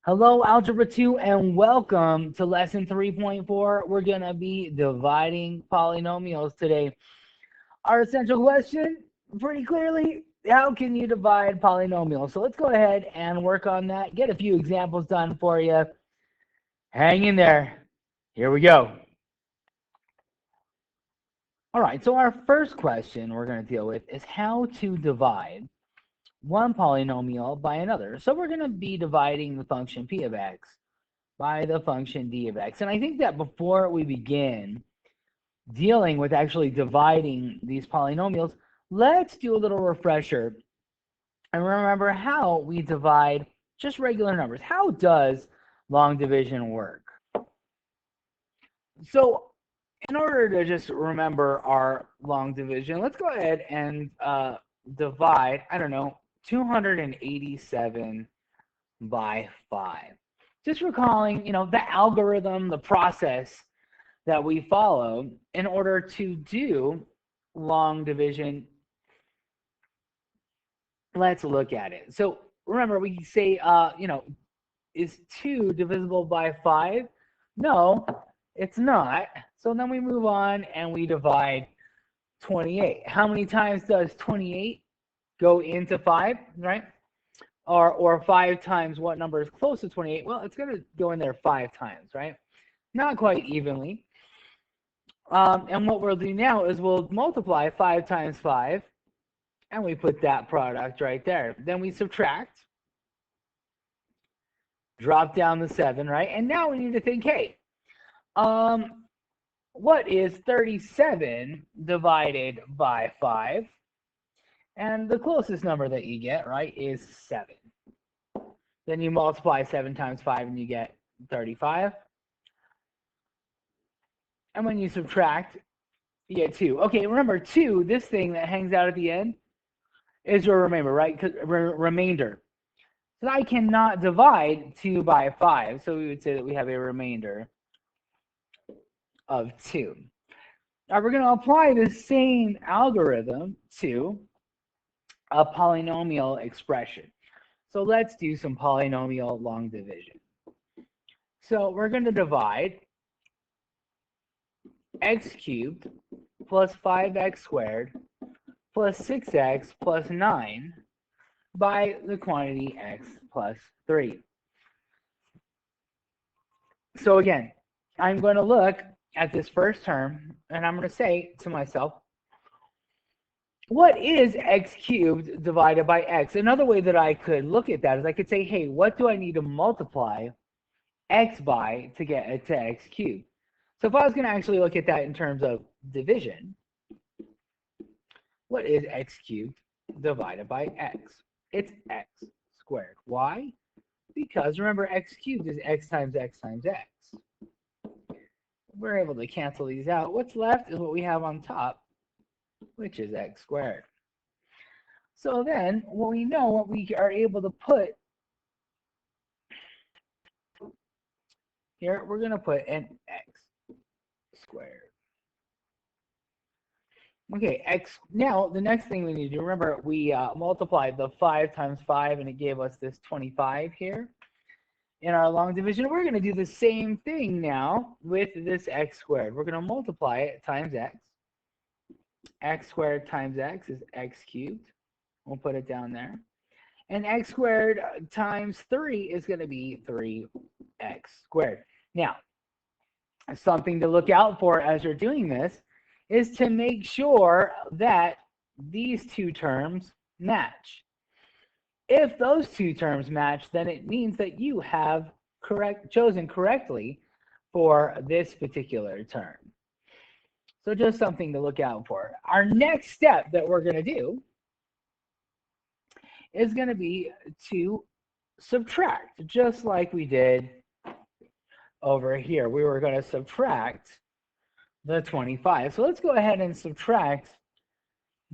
Hello, Algebra 2, and welcome to Lesson 3.4. We're going to be dividing polynomials today. Our essential question, pretty clearly, how can you divide polynomials? So let's go ahead and work on that, get a few examples done for you. Hang in there. Here we go. All right, so our first question we're going to deal with is how to divide one polynomial by another. So we're going to be dividing the function p of x by the function d of x. And I think that before we begin dealing with actually dividing these polynomials, let's do a little refresher and remember how we divide just regular numbers. How does long division work? So in order to just remember our long division, let's go ahead and divide, I don't know, 287 by 5. Just recalling, the algorithm, the process that we follow in order to do long division. Let's look at it. So remember, we say, is 2 divisible by 5? No, it's not. So then we move on and we divide 28. How many times does 28 go into 5, right? Or 5 times what number is close to 28? Well, it's going to go in there 5 times, right? Not quite evenly. And what we'll do now is we'll multiply 5 times 5, and we put that product right there. Then we subtract, drop down the 7, right? And now we need to think, hey, what is 37 divided by 5? And the closest number that you get, right, is 7. Then you multiply 7 times 5 and you get 35. And when you subtract, you get 2. Okay, remember 2, this thing that hangs out at the end, is your remainder, right? Remainder. So I cannot divide 2 by 5. So we would say that we have a remainder of 2. Now we're going to apply the same algorithm to a polynomial expression. So let's do some polynomial long division. So we're going to divide x cubed plus 5x squared plus 6x plus 9 by the quantity x plus 3. So again, I'm going to look at this first term and I'm going to say to myself, what is x cubed divided by x? Another way that I could look at that is I could say, hey, what do I need to multiply x by to get to x cubed? So if I was going to actually look at that in terms of division, what is x cubed divided by x? It's x squared. Why? Because remember, x cubed is x times x times x. We're able to cancel these out. What's left is what we have on top, which is x squared. So then, when we know what we are able to put here, we're going to put an x squared. Okay, x. Now, the next thing we need to do, remember, we multiplied the 5 times 5, and it gave us this 25 here. In our long division, we're going to do the same thing now with this x squared. We're going to multiply it times x. X squared times x is x cubed. We'll put it down there. And x squared times 3 is going to be 3x squared. Now, something to look out for as you're doing this is to make sure that these two terms match. If those two terms match, then it means that you have chosen correctly for this particular term. So just something to look out for. Our next step that we're going to do is going to be to subtract, just like we did over here. We were going to subtract the 25. So let's go ahead and subtract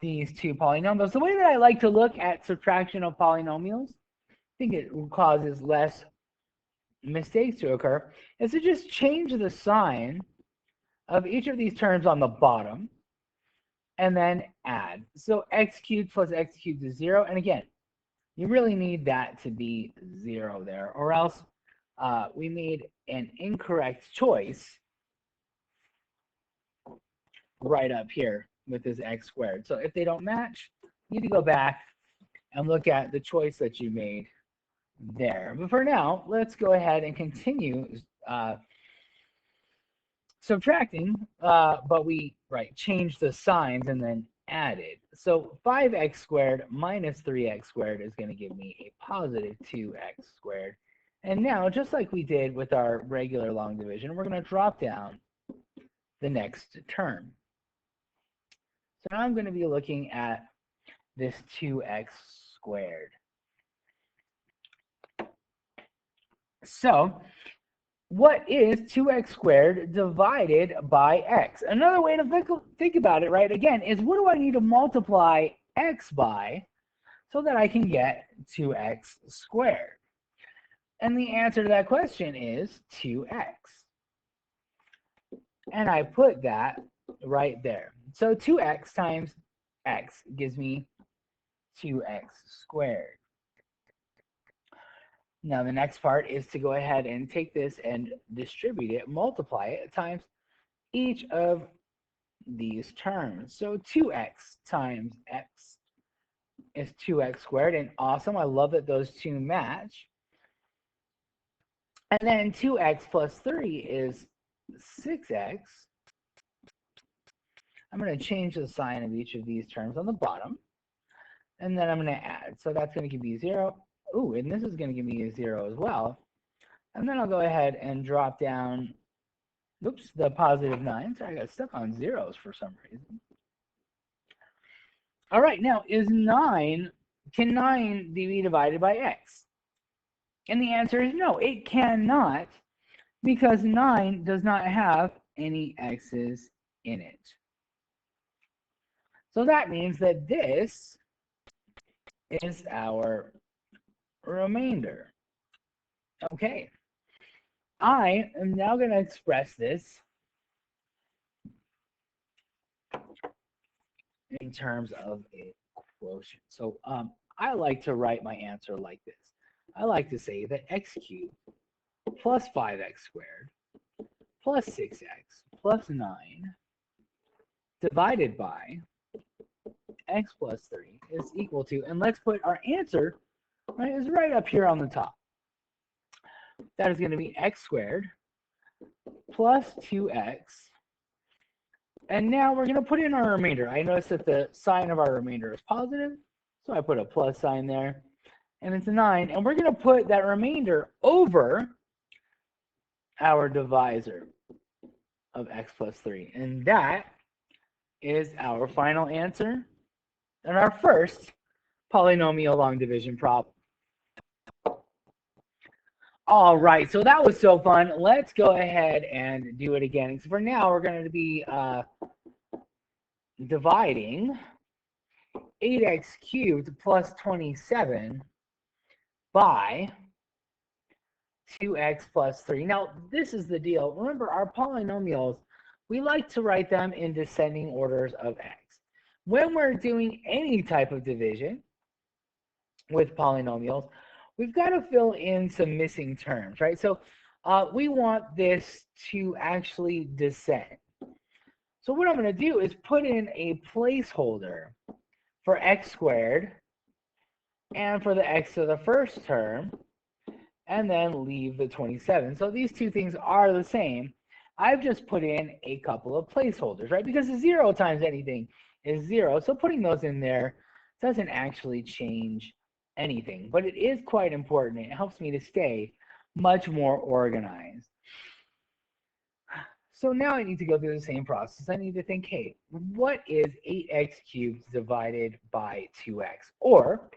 these two polynomials. The way that I like to look at subtraction of polynomials, I think it causes less mistakes to occur, is to just change the sign of each of these terms on the bottom and then add. So x cubed plus x cubed is 0. And again, you really need that to be 0 there, or else we made an incorrect choice right up here with this x squared. So if they don't match, you need to go back and look at the choice that you made there. But for now, let's go ahead and continue subtracting, but we changed the signs and then added. So 5x squared minus 3x squared is going to give me a positive 2x squared. And now, just like we did with our regular long division, we're going to drop down the next term. So now I'm going to be looking at this 2x squared. So what is 2x squared divided by x? Another way to think about it, right, again, is what do I need to multiply x by so that I can get 2x squared? And the answer to that question is 2x. And I put that right there. So 2x times x gives me 2x squared. Now the next part is to go ahead and take this and distribute it, multiply it times each of these terms. So 2x times x is 2x squared, and awesome, I love that those two match. And then 2x plus 3 is 6x. I'm going to change the sign of each of these terms on the bottom, and then I'm going to add. So that's going to give me 0. Ooh, and this is going to give me a 0 as well. And then I'll go ahead and drop down, oops, the positive 9. Sorry, I got stuck on zeros for some reason. All right, now can 9 be divided by x? And the answer is no, it cannot, because 9 does not have any x's in it. So that means that this is our remainder. Okay, I am now going to express this in terms of a quotient. So I like to write my answer like this. I like to say that x cubed plus 5x squared plus 6x plus 9 divided by x plus 3 is equal to, and let's put our answer is right up here on the top. That is going to be x squared plus 2x. And now we're going to put in our remainder. I notice that the sign of our remainder is positive, so I put a plus sign there. And it's a 9. And we're going to put that remainder over our divisor of x plus 3. And that is our final answer and our first polynomial long division problem. All right, so that was so fun. Let's go ahead and do it again. So for now, we're going to be dividing 8x cubed plus 27 by 2x plus 3. Now, this is the deal. Remember, our polynomials, we like to write them in descending orders of x. When we're doing any type of division with polynomials, we've got to fill in some missing terms, right? So we want this to actually descend. So what I'm going to do is put in a placeholder for x squared and for the x to the first term, and then leave the 27. So these two things are the same. I've just put in a couple of placeholders, right? Because 0 times anything is 0. So putting those in there doesn't actually change anything, but it is quite important. It helps me to stay much more organized. So now I need to go through the same process. I need to think, hey, what is 8x cubed divided by 2x? Or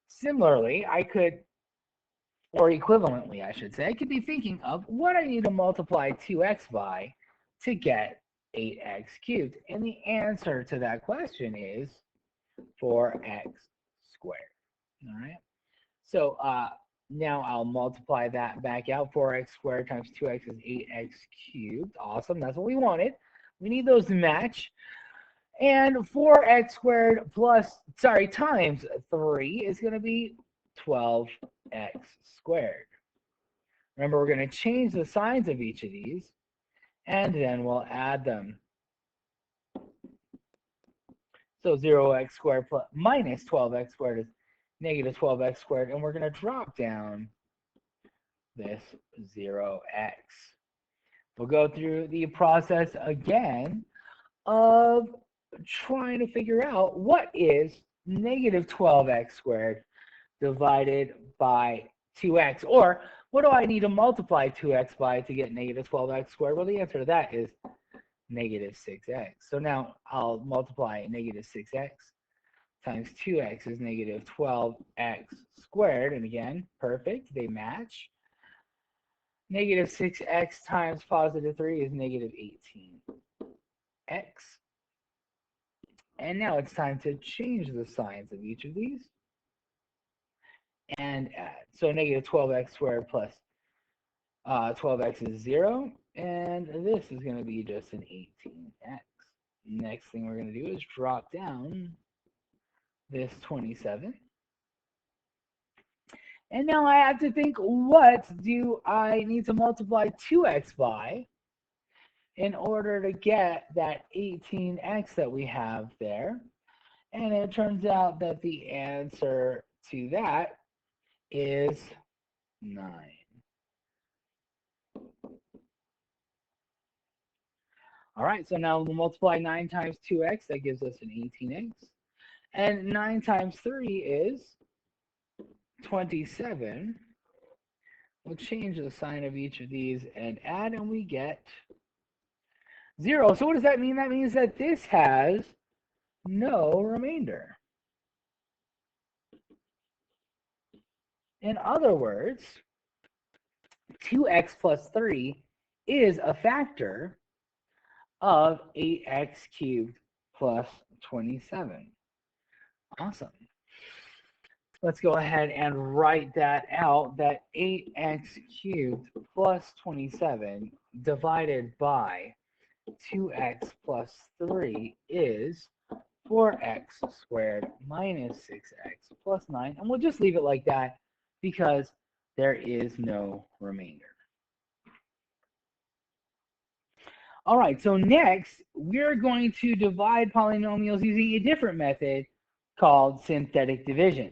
similarly, I could, or equivalently, I should say, I could be thinking of what I need to multiply 2x by to get 8x cubed. And the answer to that question is 4x squared. All right. So now I'll multiply that back out. 4x squared times 2x is 8x cubed. Awesome. That's what we wanted. We need those to match. And 4x squared times 3 is going to be 12x squared. Remember, we're going to change the signs of each of these, and then we'll add them. So 0x squared plus minus 12x squared is negative 12x squared, and we're going to drop down this 0x. We'll go through the process again of trying to figure out what is negative 12x squared divided by 2x, or what do I need to multiply 2x by to get negative 12x squared? Well, the answer to that is negative 6x. So now I'll multiply negative 6x times 2x is negative 12x squared, and again, perfect, they match. Negative 6x times positive 3 is negative 18x. And now it's time to change the signs of each of these and add. So negative 12x squared plus 12x is 0, and this is going to be just an 18x. Next thing we're going to do is drop down this 27. And now I have to think, what do I need to multiply 2x by in order to get that 18x that we have there? And it turns out that the answer to that is 9. All right, so now we'll multiply 9 times 2x. That gives us an 18x. And 9 times 3 is 27. We'll change the sign of each of these and add, and we get 0. So what does that mean? That means that this has no remainder. In other words, 2x plus 3 is a factor of 8x cubed plus 27. Awesome. Let's go ahead and write that out, that 8x cubed plus 27 divided by 2x plus 3 is 4x squared minus 6x plus 9. And we'll just leave it like that because there is no remainder. All right, so next, we're going to divide polynomials using a different method called synthetic division.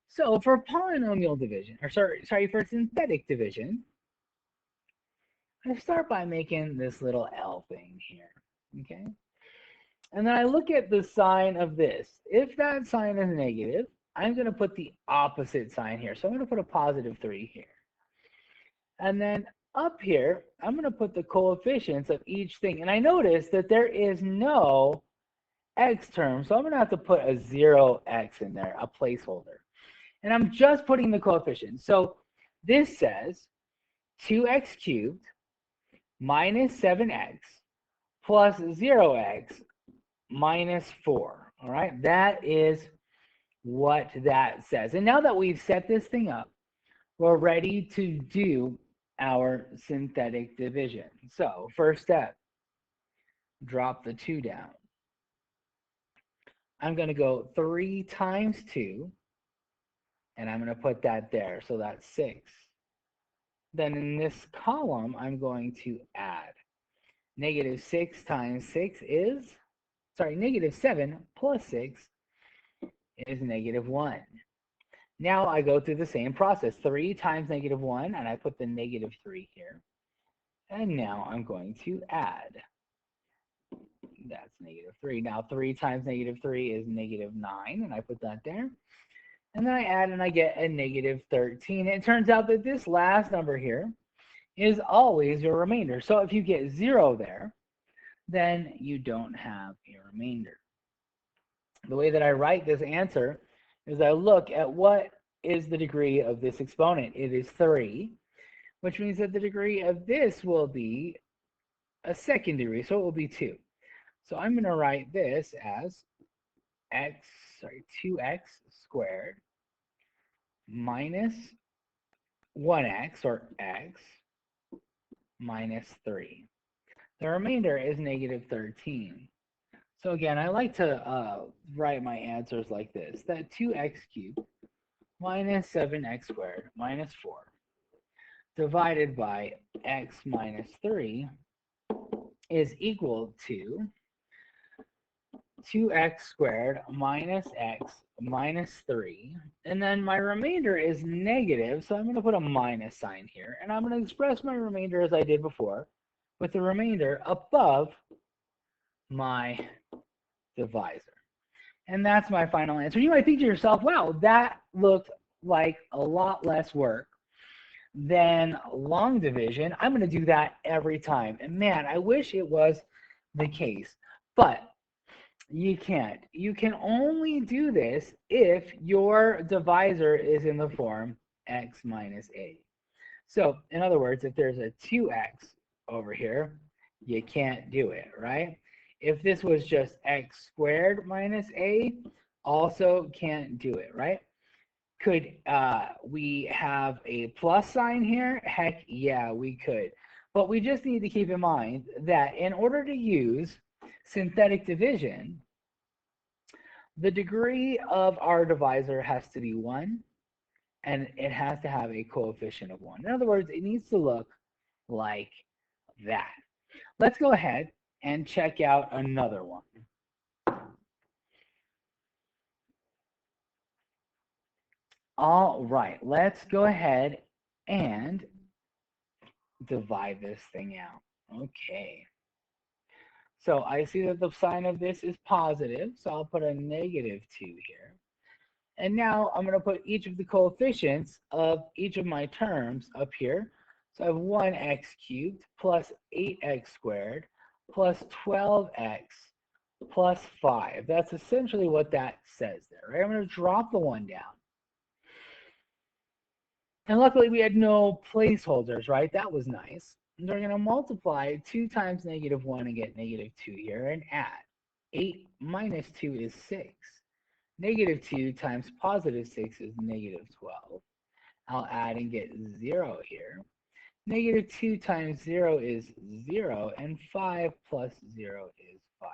So for polynomial division, or for synthetic division, I start by making this little L thing here, okay? And then I look at the sign of this. If that sign is negative, I'm going to put the opposite sign here. So I'm going to put a positive 3 here. And then up here, I'm going to put the coefficients of each thing. And I notice that there is no x term, so I'm going to have to put a 0x in there, a placeholder. And I'm just putting the coefficients. So this says 2x cubed minus 7x plus 0x minus 4. All right, that is what that says. And now that we've set this thing up, we're ready to do our synthetic division. So first step, drop the 2 down. I'm going to go 3 times 2, and I'm going to put that there. So that's 6. Then in this column, I'm going to add. Negative 6 times 6 is, negative 7 plus 6 is negative 1. Now I go through the same process. 3 times negative 1, and I put the negative 3 here. And now I'm going to add. That's negative 3. Now 3 times negative 3 is negative 9, and I put that there. And then I add, and I get a negative 13. And it turns out that this last number here is always your remainder. So if you get 0 there, then you don't have a remainder. The way that I write this answer is I look at what is the degree of this exponent. It is 3, which means that the degree of this will be a second degree, so it will be 2. So I'm going to write this as 2x squared minus 1x, or x, minus 3. The remainder is negative 13. So again, I like to write my answers like this, that 2x cubed minus 7x squared minus 4 divided by x minus 3 is equal to 2x squared minus x minus 3. And then my remainder is negative, so I'm going to put a minus sign here. And I'm going to express my remainder as I did before, with the remainder above my divisor. And that's my final answer. You might think to yourself, wow, that looked like a lot less work than long division. I'm going to do that every time. And man, I wish it was the case. But you can't. You can only do this if your divisor is in the form x minus a. So, in other words, if there's a 2x over here, you can't do it, right? If this was just x squared minus a, also can't do it, right? Could we have a plus sign here? Heck yeah, we could. But we just need to keep in mind that in order to use synthetic division, the degree of our divisor has to be 1, and it has to have a coefficient of 1. In other words, it needs to look like that. Let's go ahead and check out another one. All right, let's go ahead and divide this thing out. Okay. So I see that the sign of this is positive, so I'll put a negative 2 here. And now I'm going to put each of the coefficients of each of my terms up here. So I have 1x cubed plus 8x squared plus 12x plus 5. That's essentially what that says there, right? I'm going to drop the 1 down. And luckily we had no placeholders, right? That was nice. And we're going to multiply 2 times negative 1 and get negative 2 here and add. 8 minus 2 is 6. Negative 2 times positive 6 is negative 12. I'll add and get 0 here. Negative 2 times 0 is 0, and 5 plus 0 is 5.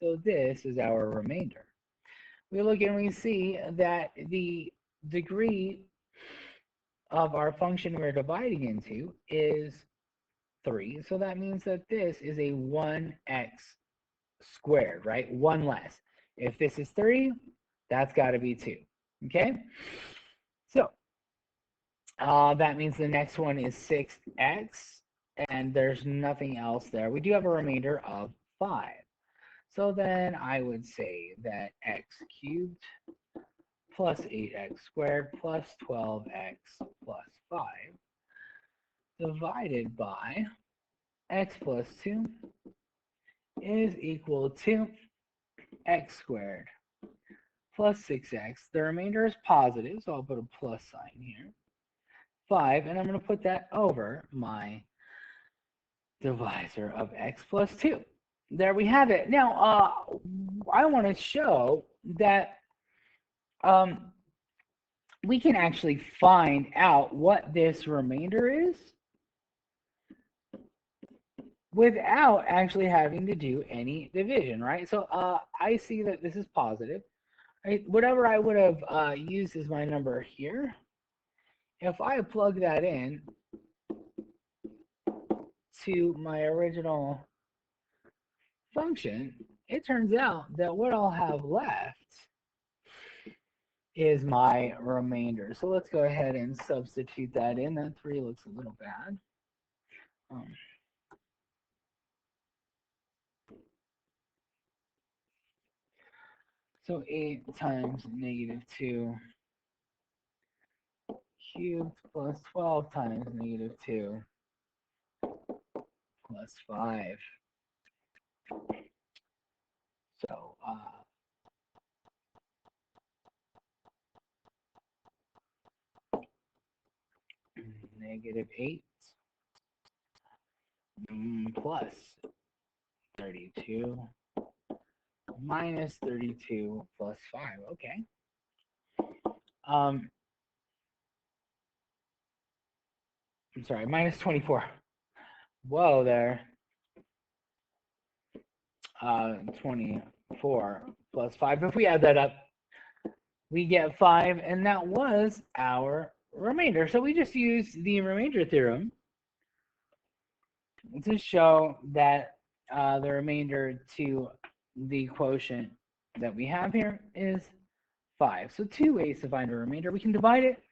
So this is our remainder. We look and we see that the degree of our function we're dividing into is 3. So that means that this is a 1x squared, right? 1 less. If this is 3, that's got to be 2. Okay? So that means the next one is 6x, and there's nothing else there. We do have a remainder of 5. So then I would say that x cubed plus 8x squared plus 12x plus 5 divided by x plus 2 is equal to x squared plus 6x. The remainder is positive, so I'll put a plus sign here. 5, and I'm going to put that over my divisor of x plus 2. There we have it. Now, I want to show that we can actually find out what this remainder is without actually having to do any division, right? So I see that this is positive. Right? Whatever I would have used as my number here, if I plug that in to my original function, it turns out that what I'll have left is my remainder. So let's go ahead and substitute that in. That 3 looks a little bad. So 8 times negative 2 cubed plus 12 times negative 2 plus 5. So negative 8 plus 32 minus 32 plus 5. Okay. I'm sorry, minus 24. Whoa there. 24 plus 5. If we add that up, we get 5, and that was our remainder. So we just used the remainder theorem to show that the remainder to the quotient that we have here is 5. So 2 ways to find a remainder. We can divide it,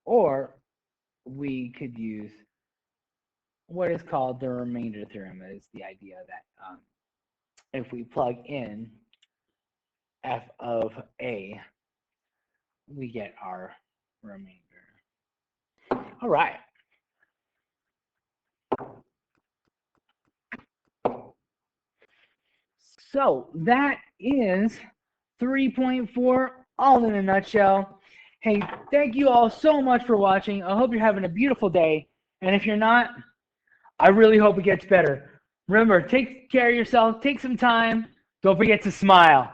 or we could use what is called the remainder theorem. That is the idea that if we plug in f of a, we get our remainder. All right. So that is 3.4, all in a nutshell. Hey, thank you all so much for watching. I hope you're having a beautiful day. And if you're not, I really hope it gets better. Remember, take care of yourself. Take some time. Don't forget to smile.